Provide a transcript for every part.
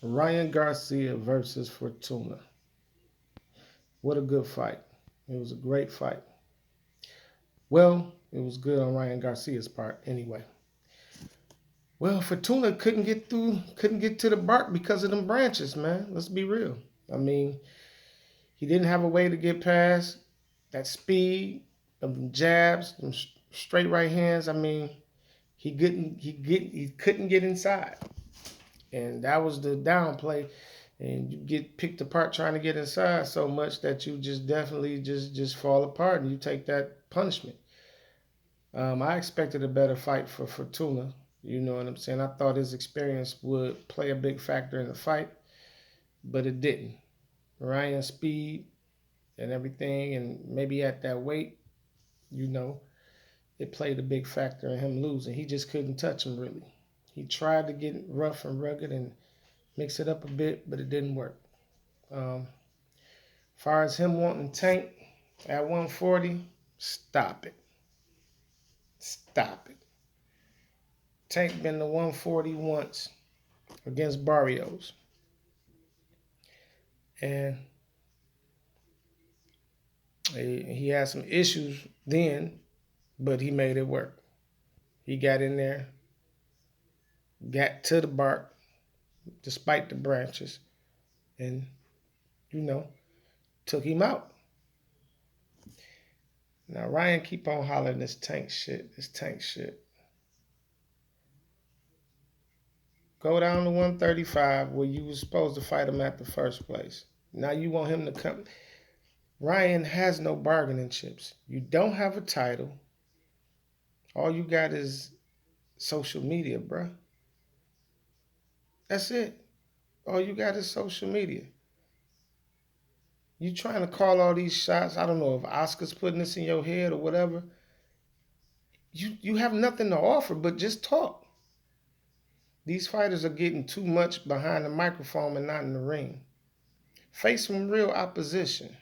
Ryan Garcia versus Fortuna. What a good fight. It was a great fight. Well, it was good on Ryan Garcia's part anyway. Well, Fortuna couldn't get to the bark because of them branches, man. Let's be real. I mean, he didn't have a way to get past that speed of them jabs, them straight right hands. I mean, he couldn't get inside, and that was the downplay. And you get picked apart trying to get inside so much that you just definitely just fall apart, and you take that punishment. I expected a better fight for Fortuna. You know what I'm saying? I thought his experience would play a big factor in the fight, but it didn't. Ryan's speed and everything, and maybe at that weight, you know, it played a big factor in him losing. He just couldn't touch him really. He tried to get rough and rugged and mix it up a bit, but it didn't work. Far as him wanting Tank at 140, stop it. Stop it. Tank been to 140 once against Barrios. And he had some issues then, but he made it work. He got in there, got to the bark despite the branches, and, you know, took him out. Now Ryan keep on hollering this Tank shit, this Tank shit. Go down to 135 where you was supposed to fight him at the first place. Now you want him to come. Ryan has no bargaining chips. You don't have a title. All you got is social media, bruh. That's it. All you got is social media. You trying to call all these shots. I don't know if Oscar's putting this in your head or whatever. You have nothing to offer but just talk. These fighters are getting too much behind the microphone and not in the ring. Face some real opposition.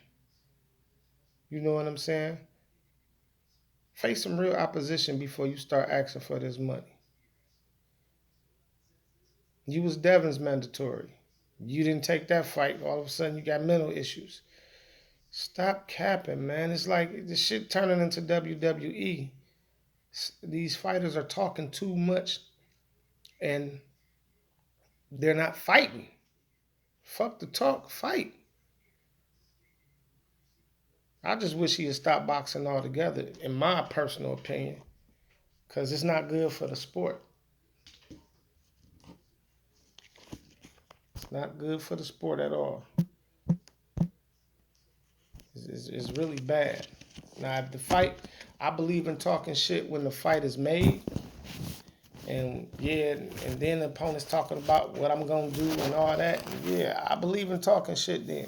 You know what I'm saying? Face some real opposition before you start asking for this money. You was Devin's mandatory. You didn't take that fight. All of a sudden, you got mental issues. Stop capping, man. It's like this shit turning into WWE. These fighters are talking too much and they're not fighting. Fuck the talk, fight. I just wish he had stopped boxing altogether, in my personal opinion, because it's not good for the sport. It's not good for the sport at all. It's really bad. Now, if the fight, I believe in talking shit when the fight is made. And yeah, and then the opponent's talking about what I'm gonna do and all that. Yeah, I believe in talking shit then.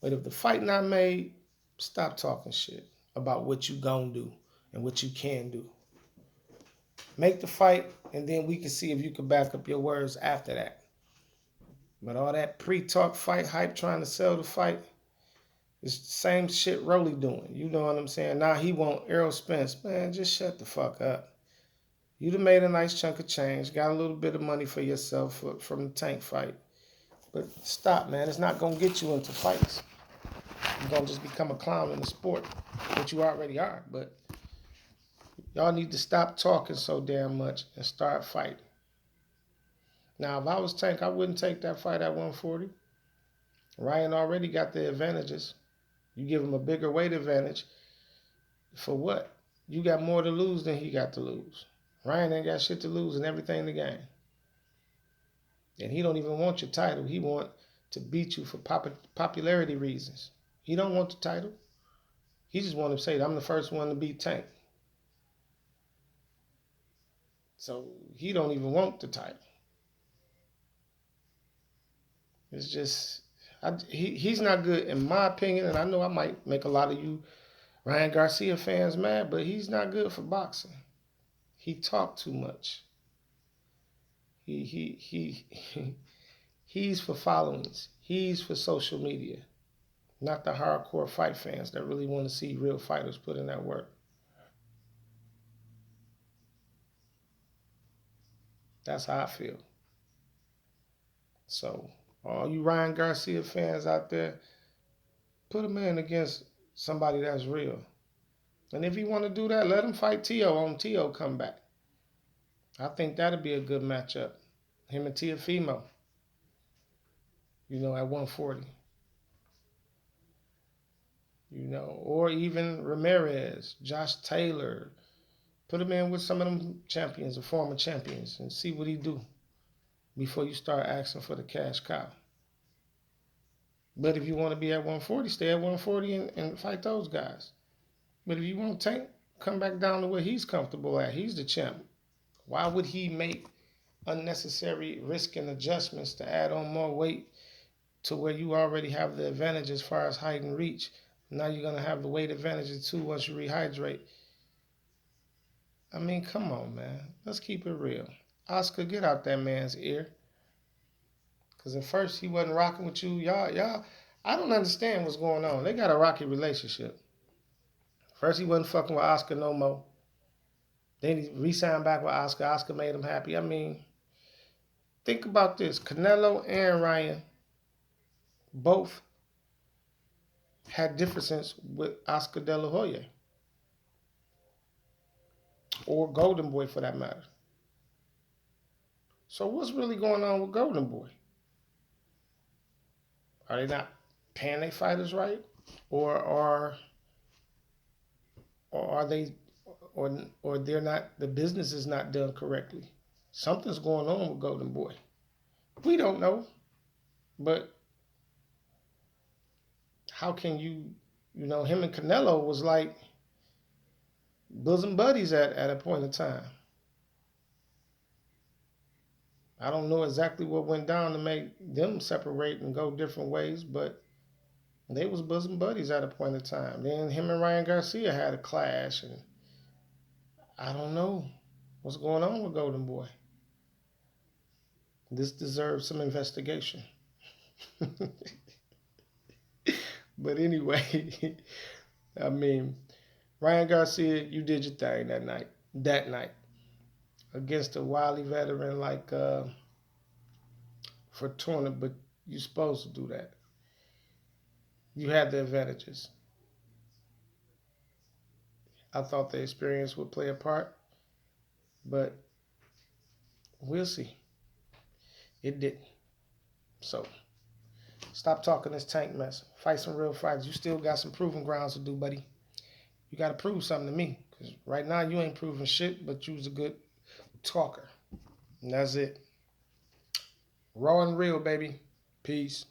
But if the fight not made, stop talking shit about what you gonna do and what you can do. Make the fight, and then we can see if you can back up your words after that. But all that pre-talk fight hype trying to sell the fight, it's the same shit Rolly doing. You know what I'm saying? Now he want Errol Spence. Man, just shut the fuck up. You'd have made a nice chunk of change, got a little bit of money for yourself from the Tank fight. But stop, man. It's not going to get you into fights. You're going to just become a clown in the sport, which you already are. But y'all need to stop talking so damn much and start fighting. Now, if I was Tank, I wouldn't take that fight at 140. Ryan already got the advantages. You give him a bigger weight advantage. For what? You got more to lose than he got to lose. Ryan ain't got shit to lose and everything to gain. And he don't even want your title. He want to beat you for popularity reasons. He don't want the title. He just want to say, I'm the first one to beat Tank. So he don't even want the title. It's just, he's not good in my opinion, and I know I might make a lot of you Ryan Garcia fans mad, but he's not good for boxing. He talked too much. He he's for followings. He's for social media, not the hardcore fight fans that really want to see real fighters put in that work. That's how I feel. So, all you Ryan Garcia fans out there, put him in against somebody that's real. And if you want to do that, let him fight Tio on Tio comeback. I think that'd be a good matchup. Him and Tiafimo, at 140. Or even Ramirez, Josh Taylor. Put him in with some of them champions, the former champions, and see what he do before you start asking for the cash cow. But if you want to be at 140, stay at 140 and fight those guys. But if you want Tank, come back down to where he's comfortable at. He's the champ. Why would he make unnecessary risk and adjustments to add on more weight to where you already have the advantage as far as height and reach? Now you're going to have the weight advantage too once you rehydrate. I mean, come on, man. Let's keep it real. Oscar, get out that man's ear. Because at first he wasn't rocking with you. Y'all, I don't understand what's going on. They got a rocky relationship. First he wasn't fucking with Oscar no more. Then he re-signed back with Oscar. Oscar made him happy. I mean, think about this. Canelo and Ryan both had differences with Oscar De La Hoya. Or Golden Boy for that matter. So what's really going on with Golden Boy? Are they not paying their fighters right? Or are they or they're not, the business is not done correctly? Something's going on with Golden Boy. We don't know. But how can him and Canelo was like bosom buddies at a point in time. I don't know exactly what went down to make them separate and go different ways, but they was bosom buddies at a point in time. Then him and Ryan Garcia had a clash, and I don't know what's going on with Golden Boy. This deserves some investigation. But anyway, I mean, Ryan Garcia, you did your thing that night. Against a wily veteran like Fortuna, but you're supposed to do that. You had the advantages. I thought the experience would play a part, but we'll see. It didn't. So stop talking this tank mess. Fight some real fights. You still got some proving grounds to do, buddy. You got to prove something to me. Because right now you ain't proving shit, but you was a good talker. And that's it. Raw and real, baby. Peace.